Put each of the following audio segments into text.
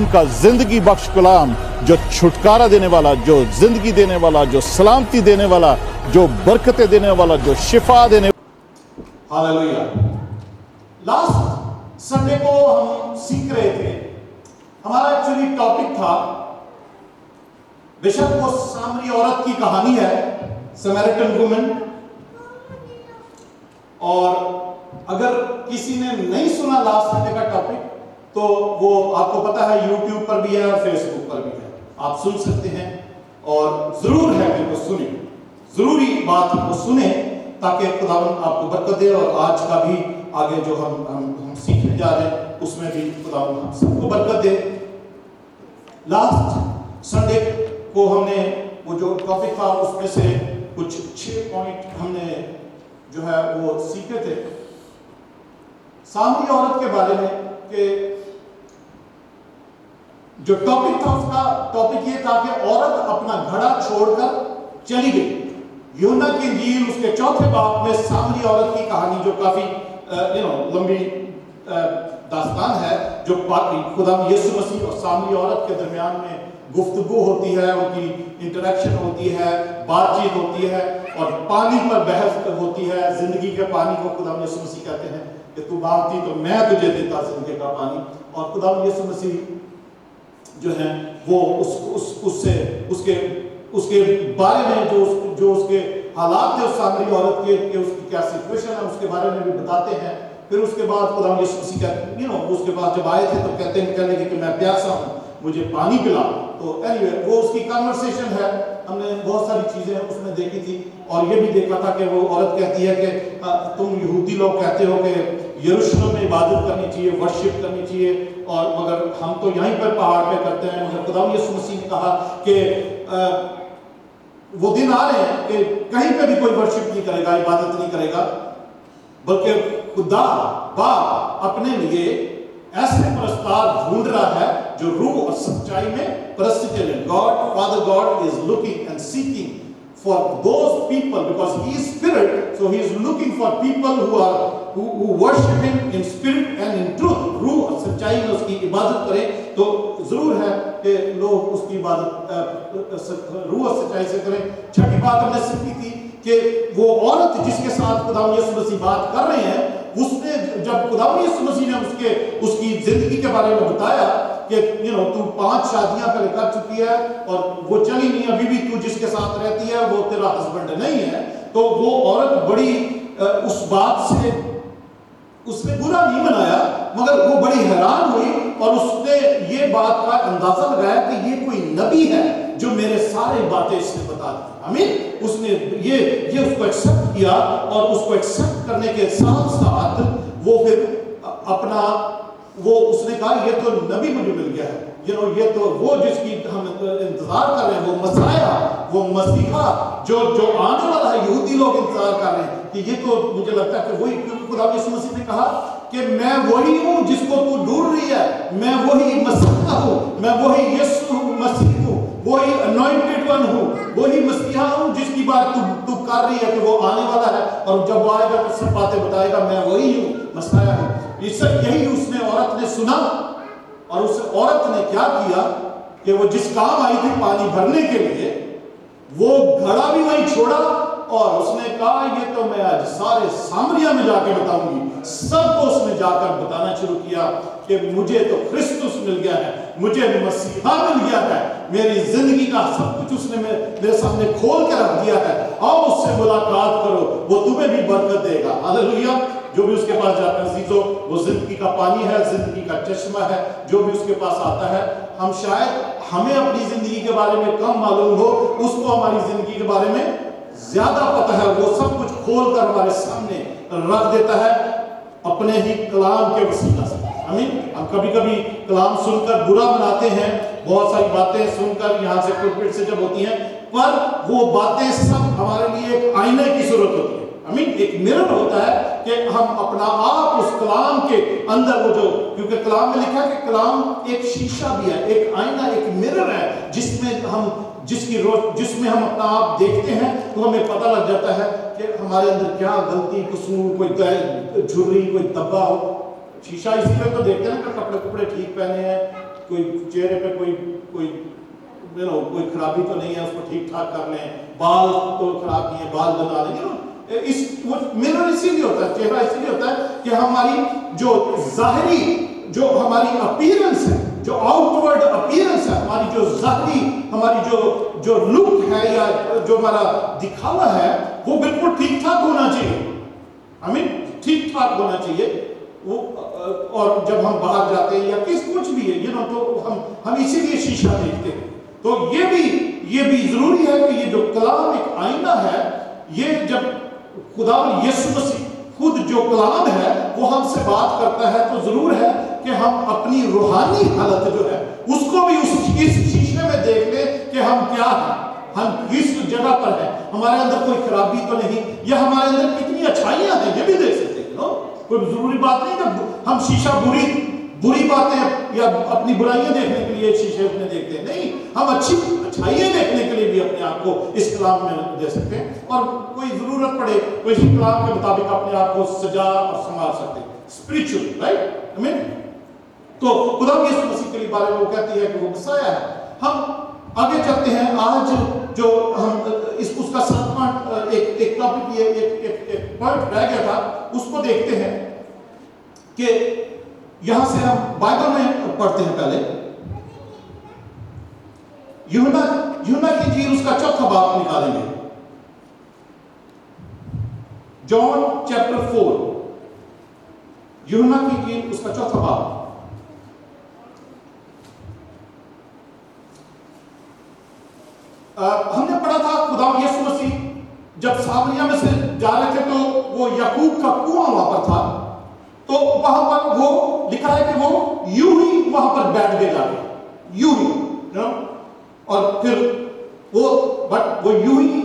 खुदावन का जिंदगी बख्श कलाम, जो छुटकारा देने वाला, जो जिंदगी देने वाला, जो सलामती देने वाला, जो बरकतें देने वाला, जो शिफा देने। हालेलुया। लास्ट संडे को हम सीख रहे थे, हमारा एक्चुअली टॉपिक था, बेशक वो सामरी औरत की कहानी है, समैरिटन वुमन। और अगर किसी ने नहीं सुना लास्ट संडे का टॉपिक, तो वो आपको पता है यूट्यूब पर भी है और फेसबुक पर भी है, आप सुन सकते हैं। और जरूर है कि वो सुने, जरूरी बात वो सुने, ताकि खुदावंद आपको बरकत दे। और आज का भी आगे जो हम सीखने जा रहे हैं, उसमें भी खुदावंद हम सबको बरकत दे। लास्ट संडे को हमने वो जो टॉपिक था, उसमें से कुछ 6 पॉइंट हमने जो है वो सीखे थे सामरी औरत के बारे में। कि जो टॉपिक था, उसका टॉपिक ये था कि औरत अपना घड़ा छोड़कर चली गई। यूहन्ना की इंजील उसके 4 बाब में सामरी औरत की कहानी, जो काफी लंबी दास्तान है, जो खुदा यीशु मसीह और सामरी औरत के दरमियान में गुफ्तगू होती है, उनकी इंटरेक्शन होती है, बातचीत होती है, और पानी पर बहस होती है। जिंदगी के पानी को खुदा यीशु मसीह कहते हैं कि तू मांगती तो मैं तुझे देता जिंदगी का पानी। और खुदा यीशु मसीह जो है वो उसके बारे में जो उसके हालात थे उस सामरी औरत के उसकी क्या सिचुएशन है, उसके बारे में भी बताते हैं। फिर उसके बाद खुदा यीशु मसीह कहते उसके बाद जब आए थे तो कहने लगे कि मैं प्यासा हूँ, मुझे पानी पिला। तो एनीवे वो उसकी कन्वर्सेशन है, हमने बहुत सारी चीजें उसमें देखी थी। और ये भी देखा था कि वो औरत कहती है कि तुम यहूदी लोग कहते हो कि यरूशलेम में इबादत करनी चाहिए, वर्शिप करनी चाहिए, और मगर हम तो यहीं पर पहाड़ पे करते हैं। मगर खुदा यीशु मसीह ने कहा कि वो दिन आ रहे हैं कि कहीं पे भी कोई वर्शिप नहीं करेगा, इबादत नहीं करेगा, बल्कि खुदा बाप अपने लिए ऐसे परस्तार ढूंढ रहा है जो रूह और सच्चाई में परस्तित करें। God father God is looking and seeking for those people, because he is spirit, so he is looking for people who worship him in spirit and in truth। रूह और सच्चाई में उसकी इबादत करें। तो जरूर है कि लोग उसकी इबादत रूह और सच्चाई से करें। छठी बात हमने सीखी थी कि वो औरत जिसके साथ खुदा यीशु मसीह बात कर रहे हैं, उसने जब खुदा यीशु मसीह ने उसकी जिंदगी के बारे में बताया कि तू 5 शादियां पहले कर चुकी है और वो चली नहीं, अभी भी तू जिसके साथ रहती है वो तेरा हस्बैंड नहीं है। तो वो औरत बड़ी उस बात से उसने बुरा नहीं मनाया, मगर वो बड़ी हैरान हुई और उसने ये बात का अंदाजा लगाया कि ये कोई नबी है जो मेरे सारे बातें इसने बता दी। आमीन। उसने ये उसको एक्सेप्ट किया, और उसको एक्सेप्ट करने के साथ साथ वो फिर अपना उसने कहा ये तो नबी मुझे मिल गया है, ये तो वो जिसकी हम इंतजार कर रहे हैं, वो मसाया, वो मसीहा जो आने वाला है। यहूदी लोग इंतजार कर रहे हैं कि ये तो मुझे लगता है कि वही, क्योंकि खुदा यीशु मसीह ने कहा कि मैं वही हूँ जिसको तू ढूंढ रही है, मैं वही मसीहा हूँ, मैं वही यीशु मसीह हूँ, वही अनॉइंटेड वन हूँ, वही मसीहा हूँ जिसकी बात तू कर रही है कि वो आने वाला है, और जब वो आएगा तो सब बातें बताएगा, मैं वही हूँ, मसीहा हूँ। यही उसने औरत ने सुना, और उस औरत ने क्या किया कि वो जिस काम आई थी पानी भरने के लिए, वो घड़ा भी वहीं छोड़ा, और उसने कहा ये तो मैं आज सारे सामरिया में जाके बताऊंगी। सबको उसने जाकर बताना शुरू किया कि मुझे तो क्रिस्तुस मिल गया है, मुझे मसीहा मिल गया है, मेरी जिंदगी का सब कुछ उसने मेरे सामने खोल के रख दिया है। आओ उससे मुलाकात करो, वो तुम्हें भी बरकत देगा। हालेलुया। जो भी उसके पास जाता है अजीजों, वो जिंदगी का पानी है, जिंदगी का चश्मा है। जो भी उसके पास आता है, हम शायद हमें अपनी जिंदगी के बारे में कम मालूम हो, उसको हमारी जिंदगी के बारे में ज्यादा पता है। वो सब कुछ खोल कर हमारे सामने रख देता है अपने ही कलाम के वसीला से। आमीन। हम कभी कभी कलाम सुनकर बुरा मनाते हैं, बहुत सारी बातें सुनकर यहाँ से पुलपिट से जब होती हैं, पर वो बातें सब हमारे लिए एक आईने की जरूरत होती है। आमीन। एक मिरर होता है कि हम अपना आप उस कलाम के अंदर वो जो, क्योंकि कलाम में लिखा है कि कलाम एक शीशा भी है, एक आईना, एक मिरर है, जिसमें हम अपना आप देखते हैं, तो हमें पता लग जाता है कि हमारे अंदर क्या गलती, कसूर, कोई झुर्री, कोई दब्बा हो। शीशा इसलिए तो देखते हैं कि कपड़े ठीक पहने हैं, कोई चेहरे पे कोई कोई खराबी तो नहीं है, उसको ठीक ठाक कर लें, बाल तो खराब नहीं है, बाल बना लें। इस वो मिरर इसीलिए होता है, चेहरा इसीलिए होता है कि हमारी जो ज़ाहिरी जो हमारी अपीयरेंस है, जो आउटवर्ड अपीयरेंस है, हमारी जो ज़ाहिरी हमारी जो लुक है या जो हमारा दिखावा है, वो बिल्कुल ठीक ठाक होना चाहिए। ठीक ठाक होना चाहिए वो। और जब हम बाहर जाते हैं या कुछ भी है तो हम इसीलिए शीशा देखते हैं। तो ये भी जरूरी है कि ये जो कलाम एक आईना है, ये जब खुदा यीशु मसीह खुद जो कलाम है वो हमसे बात करता है, तो जरूर है कि हम अपनी रूहानी हालत जो है उसको भी इस शीशे में देख लें कि हम क्या हैं, हम किस जगह पर हैं, हमारे अंदर कोई खराबी तो नहीं, या हमारे अंदर कितनी अच्छाइयां हैं, ये भी देख सकते हैं। कोई जरूरी बात नहीं कि हम शीशा बुरी बातें या अपनी बुराइयां देखने के लिए शीशे में देखते हैं, नहीं, हम अच्छाइयां देखने के लिए भी अपने आप को इस कलाम में दे सकते हैं, और कोई जरूरत पड़े तो इसी कलाम के मुताबिक अपने आप को सजा और संभाल सकते हैं स्पिरिचुअल, राइट। तो खुदा यीशु मसीह के बारे में वो कहती है कि वो मसीहा है। हम आगे चलते हैं। आज जो हम उसका 7वां एक टॉपिक ये एक पॉइंट रह गया था, उसको देखते हैं कि यहां से हम बाइबल में पढ़ते हैं। पहले यूहन्ना की इंजील उसका 4था बाब निकालेंगे, जॉन चैप्टर 4, यूहन्ना की इंजील उसका 4था बाब। हमने पढ़ा था खुदा यीशु मसीह जब सामरिया में से जा रहे थे, तो वो याकूब का कुआं वहां पर था, तो वहां पर वो लिखा है कि वो यूं ही वहां पर बैठ गए जाके, यूं ही, और फिर वो यूं ही,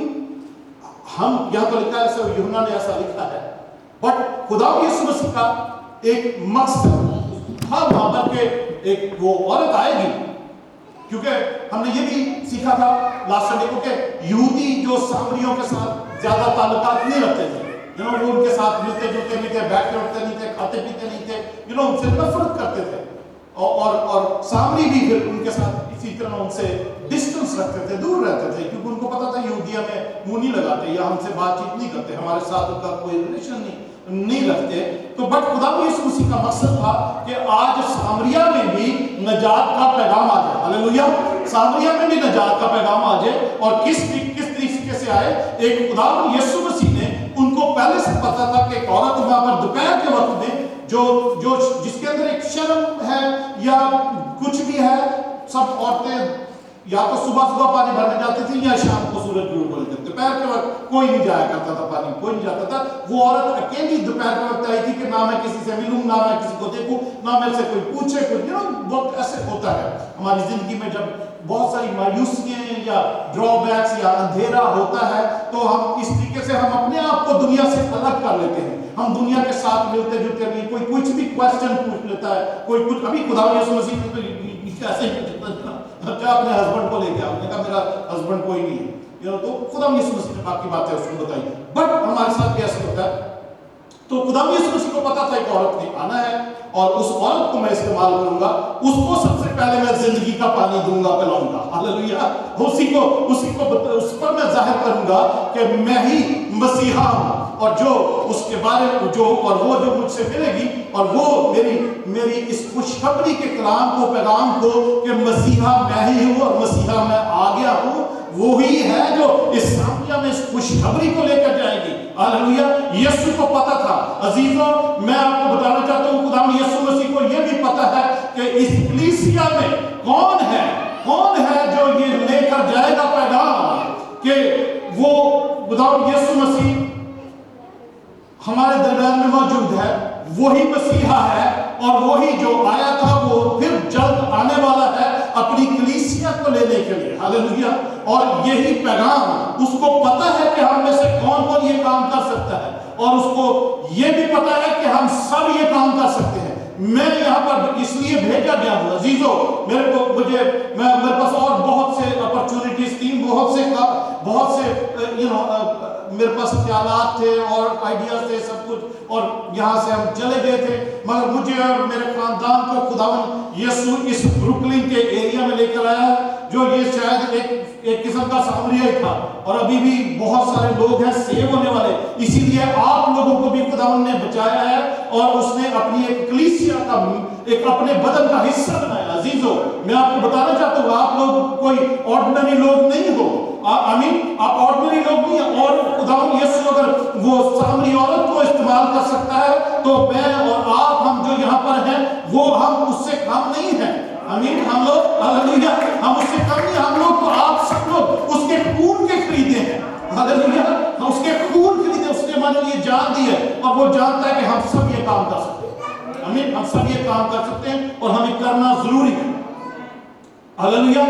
हम यहां तो लिखा है ऐसा, यूहन्ना ने ऐसा लिखा है, बट खुदा यीशु मसीह का एक मकसद था वहां पर के एक वो औरत आएगी, क्योंकि हमने ये भी सीखा था लास्ट संडे को कि यहूदी जो सामरियों के साथ ज्यादा ताल्लुकात नहीं रखते थे, वो उनके साथ मिलते जुलते नहीं थे, बैठते उठते नहीं थे, खाते पीते नहीं थे, उनसे नफरत करते थे, और सामरी भी फिर उनके साथ इसी तरह उनसे डिस्टेंस रखते थे, दूर रहते थे, क्योंकि उनको पता था यहूदिया में मुंह नहीं लगाते या हमसे बातचीत नहीं करते, हमारे साथ उनका कोई रिलेशन नहीं रखते। तो बट खुदा यीशु मसीह का मकसद था कि आज सामरिया में भी नजात का पैगाम आ जाए, हालेलुया, सामरिया में भी नजात का पैगाम आ जाए। और किस तरीके से आए, एक खुदा यीशु मसीह ने उनको पहले से पता था कि एक औरत वहां पर दोपहर के वक्त में जो जिसके अंदर एक शर्म है या कुछ भी है, सब औरतें या तो सुबह पानी भरने जाती थी या शाम को सूरज डूब बोलते थे, दोपहर के वक्त कोई नहीं जाया करता था, पानी कोई नहीं जाता था। वो औरत अकेली दोपहर के वक्त आई थी कि ना मैं किसी से मिलूं, ना मैं किसी को देखूं, ना मेरे से कोई पूछे कुछ, बहुत ऐसे होता है हमारी जिंदगी में, जब बहुत सारी मायूसियां या ड्रॉबैक्स या अंधेरा होता है, तो हम इस तरीके से हम अपने आप को दुनिया से अलग कर लेते हैं, हम दुनिया के साथ मिलते जुलते नहीं, कोई कुछ भी क्वेश्चन पूछ लेता है, कोई कुछ, अभी खुदा यीशु मसीह ने तो कैसे क्या अपने हस्बैंड को लेके आपने कहा मेरा हस्बैंड कोई नहीं है, तो खुदा यीशु मसीह ने बाकी बातें उसको बताई, बट हमारे साथ कैसे होता है। तो खुदा यीशु मसीह को पता था एक औरत ने आना है और उस औरत को मैं इस्तेमाल करूंगा, उसको सबसे पहले मैं जिंदगी का पानी दूंगा, पिलाऊंगा, हालेलुया, उस पर मैं जाहिर करूंगा कि मैं ही मसीहा हूं, और जो उसके बारे में वो मुझसे मिलेगी, और वो मेरी इस खुशखबरी के कलाम को, पैगाम को कि मसीहा मैं ही हूं और मसीहा मैं आ गया हूं, वो ही है जो इस सामरिया में इस खुशखबरी को लेकर जाएगी, हालेलुया। यीशु को पता था। अजीजों, मैं आपको बताना चाहता हूं, खुदा यीशु मसीह को यह भी पता है कि इस कलीसिया में कौन है जो ये लेकर जाएगा पैगाम कि वो खुदा यीशु मसीह हमारे दरमियान में मौजूद है, वही मसीहा है, और वही जो आया था वो फिर जल्द आने वाला है अपनी कलीसिया को लेने के लिए, हालेलुया। और यही पैगाम उसको पता है कि हम में से कौन ये काम कर सकता है, और उसको ये भी पता है कि हम सब ये काम कर सकते हैं। मैं यहाँ पर इसलिए भेजा गया हूँ अजीजों, मेरे पास और बहुत से अपॉर्चुनिटीज थी, बहुत से بہت سے میرے پاس خیالات تھے اور آئیڈیاز تھے سب کچھ، اور یہاں سے ہم چلے گئے تھے، مگر مجھے اور میرے خاندان کو خداوند یسوع اس بروکلن کے ایریا میں لے کر آیا جو یہ شاید ایک قسم کا سامریہ ہی تھا، اور ابھی بھی بہت سارے لوگ ہیں سیو ہونے والے، اسی لیے آپ لوگوں کو بھی خداوند نے بچایا ہے اور اس نے اپنی ایک کلیسیا کا ایک اپنے بدن کا حصہ بنایا۔ عزیزو میں آپ کو بتانا چاہتا ہوں آپ لوگ کوئی آرڈنری لوگ نہیں ہو، آمین، آپ آرڈنری لوگ نہیں ہیں، اور خداوند یسوع اگر وہ سامری عورت کو استعمال کر سکتا ہے تو میں اور آپ ہم جو یہاں پر ہیں وہ ہم اس سے کم نہیں ہیں، آمین، ہم لوگ ہاللیلویہ ہم اس سے کم نہیں، ہم لوگ تو آپ سب لوگ اس کے خون کے خریدے ہیں، ہاللیلویہ ہم اس کے خون خریدے، اس نے ہمارے لیے جان دی ہے، اور وہ جانتا ہے کہ ہم سب یہ کام کر سکتے ہیں، آمین، ہم سب یہ کام کر سکتے ہیں اور ہمیں کرنا ضروری ہے، ہاللیلویہ۔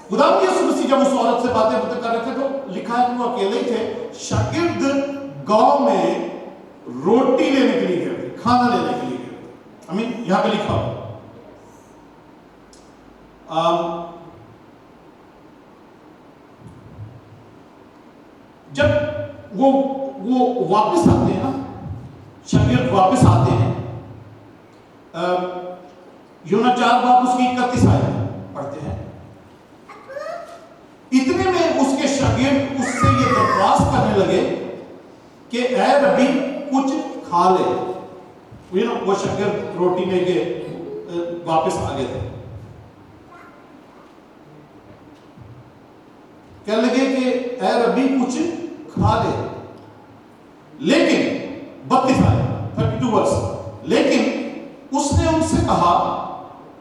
خدا یسوع مسیح جب اس عورت سے باتیں کر رہے تھے تو لکھا ہے کہ وہ اکیلے ہی تھے، شاگرد گاؤں میں روٹی لینے کے لیے گئے تھے، کھانا لینے کے لیے گئے تھے، آمین، یہاں پہ لکھا ہو۔ جب وہ واپس آتے ہیں نا، شاگرد واپس آتے ہیں، یونا 4 باب اس کی 31 آیت پڑھتے ہیں، اتنے میں اس کے شاگرد اس سے یہ درخواست کرنے لگے کہ اے ربی کچھ کھا لے، وہ شاگرد روٹی لے کے واپس آ گئے تھے، کہنے لگے کہ اے ربی کچھ کھا لے، لیکن 32 آیت 32 ورس، لیکن اس نے ان سے کہا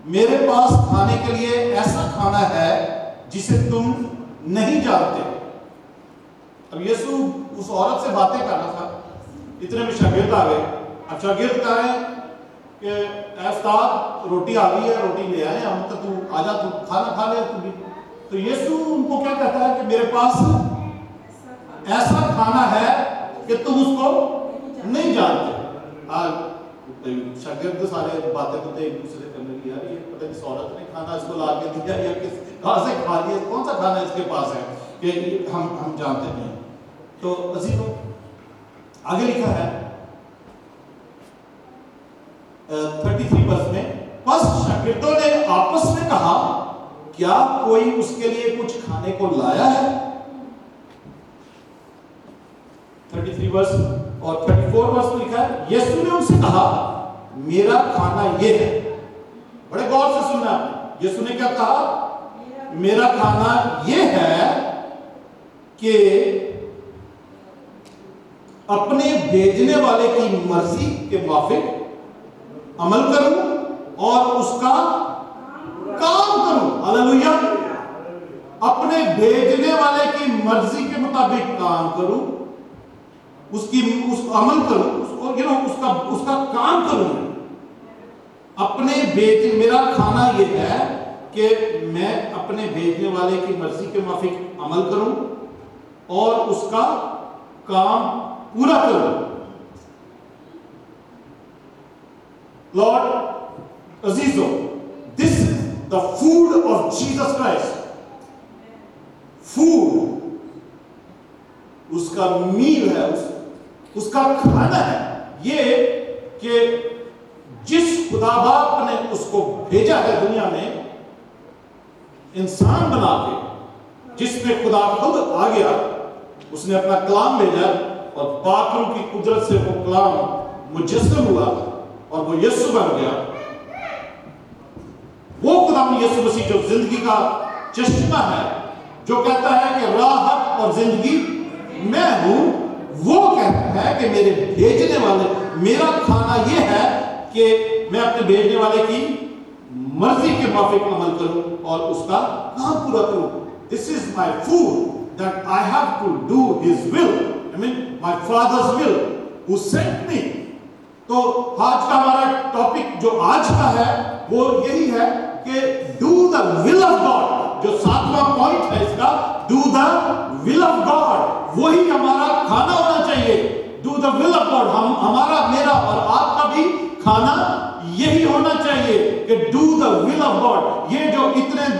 میرے پاس کھانے کے لیے ایسا کھانا ہے جسے تم نہیں جانتے۔ اب یسوع اس عورت سے باتیں کر رہا تھا، اتنے میں شاگرد آ گئے، اب شاگرد کہہ رہے ہیں کہ اے استاد روٹی آ گئی ہے، روٹی لے آئے، ہم تو تو آجا تو کھانا کھا لے تو بھی، تو یسوع ان کو کیا کہتا ہے کہ میرے پاس ایسا کھانا ہے کہ تم اس کو نہیں جانتے۔ شاگرد سارے باتیں کرتے ایک دوسرے کرنے کی، یار یہ پتہ نہیں عورت نے کھانا اس کو لا کے دیا یا کہاں سے کھا لیا، کون سا کھانا اس کے پاس ہے کہ ہم جانتے نہیں۔ تو عزیزو آگے لکھا ہے 33 ورس میں، پس شاگردوں نے آپس میں کہا کیا کوئی اس کے لیے کچھ کھانے کو لایا ہے؟ 33 ورس اور 34 ورس میں لکھا ہے یسوع نے ان سے کہا میرا کھانا یہ ہے، بڑے غور سے سننا، یسوع نے کیا کہا؟ میرا کھانا یہ ہے کہ اپنے بھیجنے والے کی مرضی کے موافق عمل کروں اور اس کا کام کروں، ہاللیلویہ، اپنے بھیجنے والے کی مرضی کے مطابق کام کروں، اس عمل کروں، اس کا کام کروں، میرا کھانا یہ ہے کہ میں اپنے بھیجنے والے کی مرضی کے موافق عمل کروں اور اس کا کام پورا کروں۔ لارڈ عزیزو، this is the food of Jesus Christ. Food اس کا میل ہے، اس کا کھانا ہے یہ کہ جس خدا باپ نے اس کو بھیجا ہے دنیا میں انسان بنا کے، جس میں خدا خود آ گیا، اس نے اپنا کلام بھیجا اور پاک روح کی قدرت سے وہ کلام مجسم ہوا اور وہ یسوع بن گیا۔ وہ خدا یسوع مسیح جو زندگی کا چشمہ ہے، جو کہتا ہے کہ راہ حق اور زندگی میں ہوں، وہ کہتا ہے کہ میرے بھیجنے والے، میرا کھانا یہ ہے کہ میں اپنے بھیجنے والے کی مرضی کے موافق عمل کروں اور اس کا کام پورا کروں۔ This is my food that I have to do His will. I mean my Father's will who sent me. تو آج کا ہمارا ٹاپک جو آج کا ہے وہ یہی ہے کہ do the will of God. جو 7واں پوائنٹ ہے اس کا do the will of God، وہی ہمارا کھانا ہونا چاہیے۔ do the will of God، ہمارا، میرا اور آپ کا بھی کھانا یہی ہونا چاہیے کہ do the will of God۔ یہ جو اتنے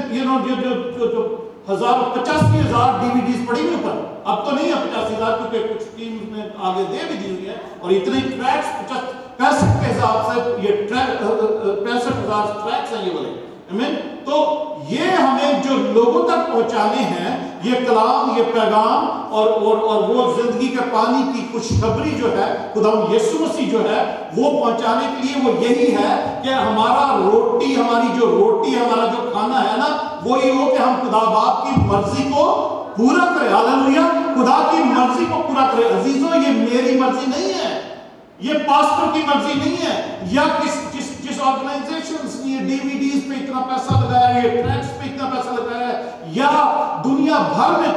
جو 85,000 DVDs पड़ी हुई ऊपर, अब तो नहीं है 85,000 क्योंकि कुछ टीम ने आगे दे भी दी हुई है, और इतने ट्रैक्स 65 के हिसाब से ये 65,000 ट्रैक्स हैं ये वाले, आमीन। तो ये हमें जो लोगों तक पहुंचाने हैं ये कलाम, ये पैगाम और वो जिंदगी के पानी की खुशखबरी जो है खुदा यीशु मसीह जो है वो पहुंचाने के लिए वो यही है कि हमारा रोटी, हमारी जो रोटी है, हमारा जो खाना है ना, वो ये हो कि हम खुदा बाप की मर्जी को पूरा करें। हालेलुया, खुदा की मर्जी को पूरा करें। अजीजों, ये मेरी मर्जी नहीं है, ये पास्टर की मर्जी नहीं है, या जिस ऑर्गेनाइजेशंस ने डीवीडीज पे इतना पैसा लगाया है, ट्रैक्स पे इतना पैसा लगाया है, या दुनिया भर में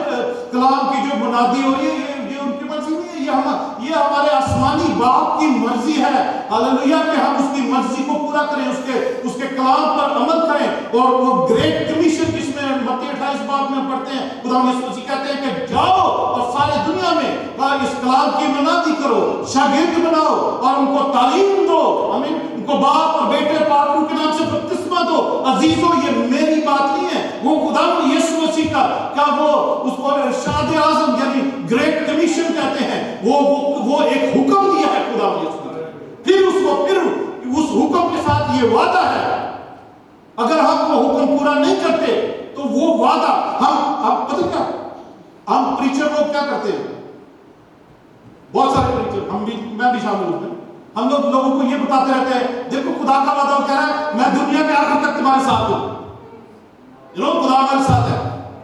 कलाम की जो मुनादी हो रही है, ये उनकी मर्जी नहीं है, ये हमारे आसमानी बाप की मर्जी है। हालेलुया, कि हम उसकी मर्जी को पूरा करें, उसके कलाम पर अमल करें। और वो ग्रेट कमीशन जिसमें मत्ती 28 बाब में पढ़ते हैं, खुदा यीशु मसीह कहते हैं कि जाओ और सारे दुनिया में इस कलाम की मुनादी करो, शागिर्द बनाओ और उनको तालीम दो, आमीन, उनको बाप और बेटे पाक रूह के नाम से बपतिस्मा दो। अजीजों, ये मेरी बात नहीं है, वो खुदा यीशु मसीह का क्या वो उसको इरशाद आज़म यानी ग्रेट कमीशन कहते हैं, वो एक हुक्म दिया है खुदा यीशु ने, फिर उस हुक्म के साथ ये वादा है, अगर हम वो हुक्म पूरा नहीं करते तो वो वादा हम पता क्या, हम प्रीचर लोग क्या करते हैं, बहुत सारे प्रीचर, मैं भी शामिल हूं, हम लोगों को ये बताते रहते हैं, देखो खुदा का वादा कह रहा है मैं दुनिया के आखिर तक तुम्हारे साथ हूं, खुदा हमारे साथ है।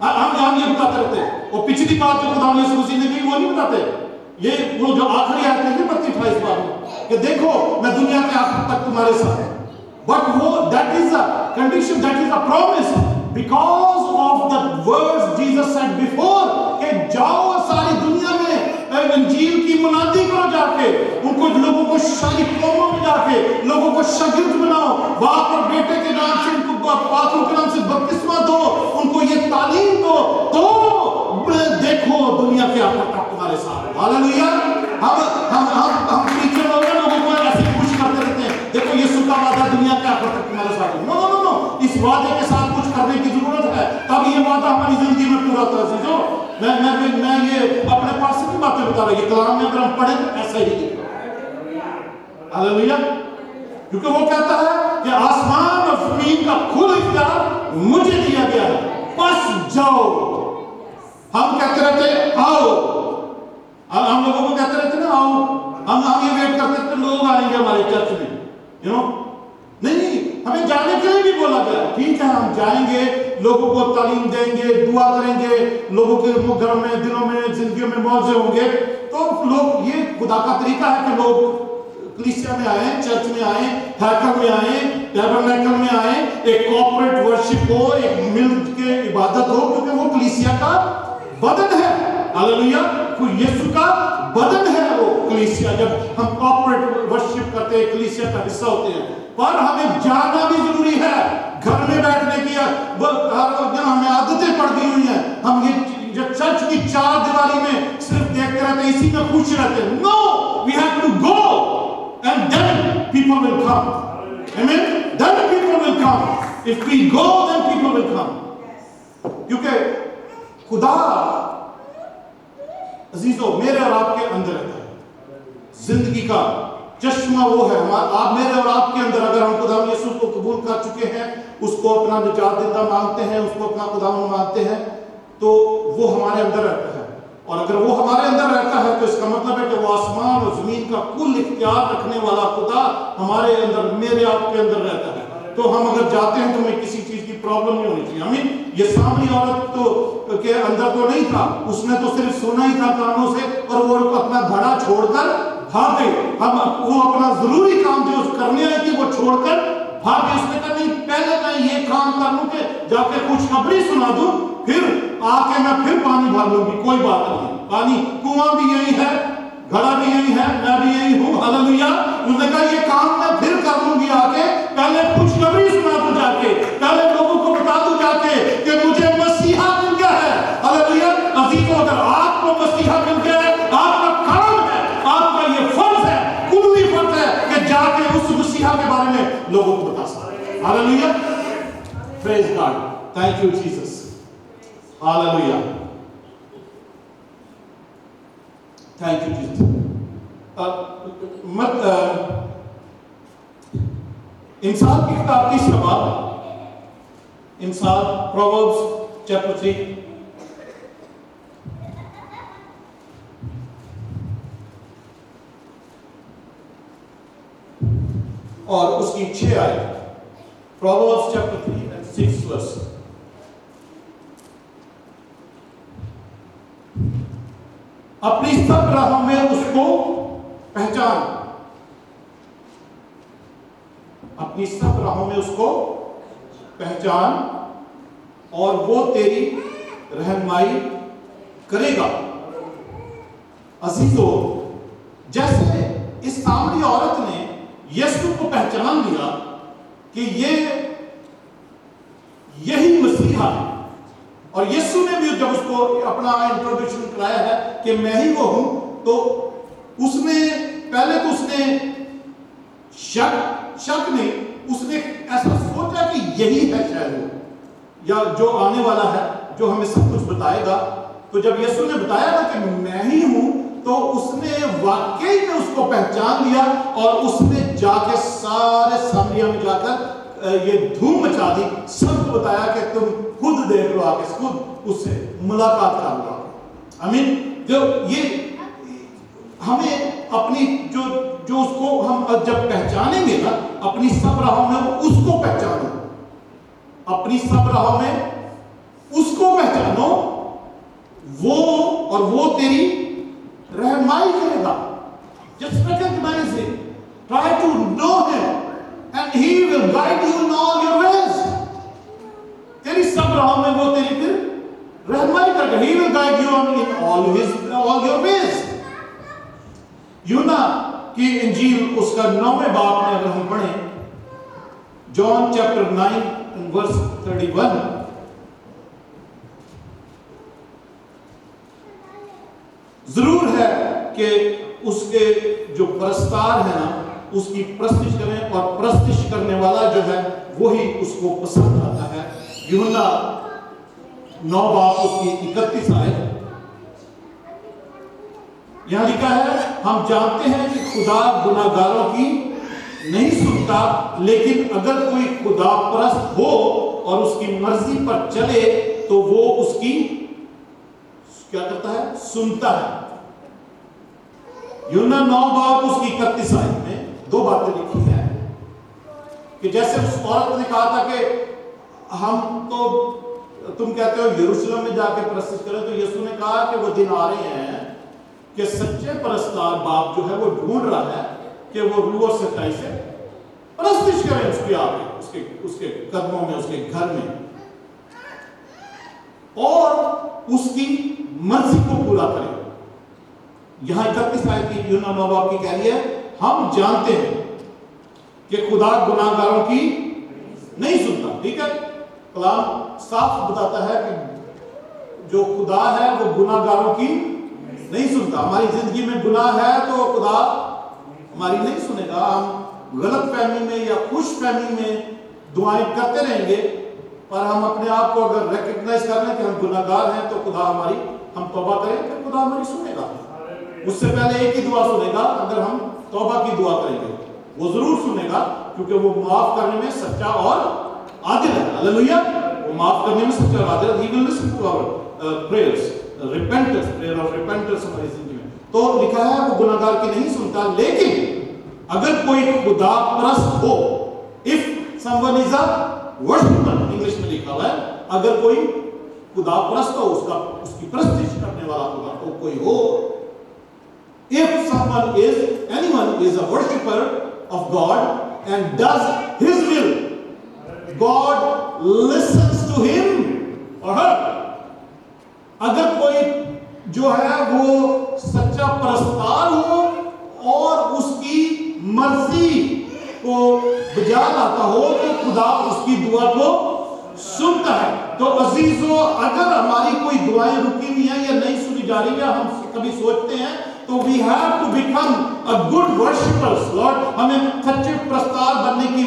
हम ये बताते रहते हैं, और पिछली बात जो खुदा यीशु मसीह ने कही वो नहीं बताते, ये वो जो आखिरी आयत है मत्ती 28 बाब में कि देखो मैं दुनिया के आखिर तक तुम्हारे साथ हूं, बट वो that is a condition, that is a promise, because of the words Jesus said before कि जाओ सारी दुनिया में इंजील की मुनादी करो, जाके उनको लोगों को सारी कौमों में जाके लोगों को शागिर्द बनाओ, बाप और बेटे के नाम से उनको पाक रूह के नाम से बपतिस्मा दो, उनको ये तालीम दो, तो देखो दुनिया के आखिर तक तुम्हारे साथ। हालेलुया, हम प्रीचर लोगों को ऐसे खुश करते रहते हैं, देखो यीशु का वादा दुनिया के आखिर तक तुम्हारे साथ है। नो, इस वादे के साथ कुछ करने की जरूरत है, तब ये वादा हमारी जिंदगी में पूरा होता है। जो मैं ये अपने पास से भी बातें बता रहा हूं, ये कलाम में अगर हम पढ़े तो ऐसा ही लिखा। हालेलुया, क्योंकि वो कहता है कि आसमान और जमीन का खुल इख्तियार मुझे दिया गया है, बस जाओ। हम कहते रहते आओ, हम लोगों को कहते रहते ना आओ, हम ये वेट करते थे लोग आएंगे हमारे चर्च में, नहीं, हमें जाने के लिए भी बोला गया, ठीक है हम जाएंगे, लोगों को तालीम देंगे, दुआ करेंगे, लोगों के घर में, दिलों में, जिंदगी में मौजे होंगे, तो लोग, ये खुदा का तरीका है कि लोग कलीसिया में आए, चर्च में आए, हैकल में आए, टैबरनेकल में आए, एक कॉर्पोरेट वर्शिप हो, एक मिल के इबादत हो, क्योंकि वो कलीसिया का बदन है। हालेलुया, यीशु का बदन है वो कलीसिया। जब हम कॉर्पोरेट वर्शिप करते हैं, कलीसिया का हिस्सा होते हैं, पर हमें जाना भी जरूरी है। घर में बैठने की हमें आदतें पड़ गई हुई हैं, हम ये चर्च की चार दीवारी में सिर्फ देखते रहते, इसी में खुश रहते। No, we have to go and then people will come, आमीन, then people will come, if we go then people will come, क्योंकि खुदा अजीजों मेरे और आपके अंदर रहता है, जिंदगी का चश्मा वो है, आप मेरे और आपके अंदर, अगर हम खुदा यीशु को कबूल कर चुके हैं, उसको अपना निजात देता मानते हैं, उसको अपना खुदा मानते हैं, तो वो हमारे अंदर रहता है। और अगर वो हमारे अंदर रहता है तो इसका मतलब है कि वो आसमान और जमीन का कुल इख्तियार रखने वाला खुदा हमारे अंदर, मेरे आपके अंदर रहता है। तो हम अगर जाते हैं तो हमें किसी चीज की प्रॉब्लम नहीं होनी चाहिए। आमीन। ये सामरी औरत तो के अंदर तो नहीं था, उसने तो सिर्फ सुना ही था कानों से, और वो अपना घड़ा छोड़कर भाग गई। वो अपना जरूरी काम जो करने आई थी वो छोड़कर भाग गई। उसने कहा नहीं, पहले मैं ये काम कर लूं कि जाके खुशखबरी सुना दूं, फिर आके मैं फिर पानी भर लूंगी, कोई बात नहीं। पानी कुआं भी यही है, घड़ा भी यही है, मैं भी यही हूं। हालेलुया। उसने कहा ये काम मैं फिर कर लूंगी आके, पहले खुशखबरी सुना दूं जाके, पहले लोगों को बता दूं जाके कि मुझे मसीहा मिल गया है। हालेलुया। अजीजों, अगर आपको मसीहा मिल गया है, आपका काम है, आपका ये फर्ज है, कुल्ली फर्ज है कि जाके उस मसीहा के बारे में लोगों को बता सकें। Hallelujah. Praise God. Thank you Jesus. Hallelujah, thank you Jesus. इंसान की किताब की इंसान, प्रोवर्ब्स चैप्टर 3 और उसकी 6 आयत, प्रोवर्ब्स चैप्टर 3 and 6 वर्स। अपनी सब राहों में उसको पहचान, अपनी सब राहों में उसको पहचान और वो तेरी रहनुमाई करेगा। अजीजों, जैसे इस सामरी औरत ने यीशु को पहचान लिया कि यही मसीहा है, और यीशु ने भी जब उसको अपना इंट्रोडक्शन कराया है कि मैं ही वो हूं, तो उसने शक नहीं, उसने ऐसा सोचा कि यही है शायद वो, या जो आने वाला है, जो हमें सब कुछ बताएगा। तो जब यीशु ने बताया ना कि मैं ही हूं, तो उसने वाकई में उसको पहचान लिया और उसने जाके सारे सामरिया में जाकर ये धूम मचा दी, सबको बताया कि तुम खुद देख लो, आके खुद उससे मुलाकात कर लो। आमीन। जो ये हमें अपनी जो उसको हम जब पहचानेंगे ना, अपनी सब राहों में उसको पहचानो, अपनी सब राहों में उसको पहचानो, वो तेरी रहनुमाई करेगा। Just recognize him, try to know him, and he will guide you in all your ways. तेरी सब राहों में वो तेरी फिर रहनुमाई करेगा। He will guide you in all your ways. यूना की इंजील उसका 9वें बाब में अगर हम पढ़ें, जॉन चैप्टर 9 वर्स 31, जरूर है कि उसके जो परस्तार है ना, उसकी प्रस्तिश करें, और प्रस्तिश करने वाला जो है वही उसको पसंद आता है। यूहन्ना 9 बाब उसकी 31 आयत, यहां लिखा है, हम जानते हैं कि खुदा गुनाहगारों की नहीं सुनता, लेकिन अगर कोई खुदा परस्त हो और उसकी मर्जी पर चले तो वो उसकी क्या करता है? सुनता है। यूहन्ना 9 बाब उसकी 31 आयत में 2 बातें लिखी हैं कि जैसे उस औरत ने कहा था कि हम तो, तुम कहते हो यरूशलेम में जाके प्रस्तुत करें, तो यीशु ने कहा कि वो दिन आ रहे हैं कि सच्चे परस्तार बाप जो है वो ढूंढ रहा है कि वो रूह और सच्चाई से परस्तिश करें उसके आगे, उसके कदमों में, उसके घर में, और उसकी मर्जी को पूरा करें। यहां 31 आयत की यूहन्ना 9 बाब की कह रही है, हम जानते हैं कि खुदा गुनाहगारों की नहीं सुनता। ठीक है, कलाम साफ बताता है कि जो खुदा है वो गुनाहगारों की नहीं सुनता। हमारी जिंदगी में गुनाह है तो खुदा हमारी नहीं सुनेगा। हम गलत फहमी में या खुश फहमी में दुआएं करते रहेंगे, पर हम अपने आप को अगर रिकॉग्नाइज कर लें कि हम गुनाहगार हैं, तो खुदा हम तौबा करें, फिर खुदा हमारी सुनेगा। उससे पहले एक ही दुआ सुनेगा, अगर हम तौबा की दुआ करेंगे वो जरूर सुनेगा, क्योंकि वो माफ करने में सच्चा और आदिल है। हालेलुया। वो माफ करने में सच्चा और आदिल है। He will listen to our prayers, repentance, prayer of repentance हमारी जिंदगी में। तो लिखा है वो गुनाहगार की नहीं सुनता, लेकिन अगर कोई खुदा परस्त हो, if someone is a worshipper, English में लिखा हुआ है, अगर कोई खुदा परस्त हो, उसकी प्रस्तिश करने वाला खुदा तो कोई हो, if anyone is a worshipper of God and does his will, God listens to him or her. अगर कोई जो है वो सच्चा परस्तार हो और उसकी मर्जी को बजा लाता हो, तो खुदा उसकी दुआ को सुनता है। तो अजीजों, अगर हमारी कोई दुआएं रुकी हुई हैं या नहीं सुनी जा रही है, हम कभी सोचते हैं, तो we have to become a good worshippers, Lord। हमें सच्चे प्रस्तार बनने की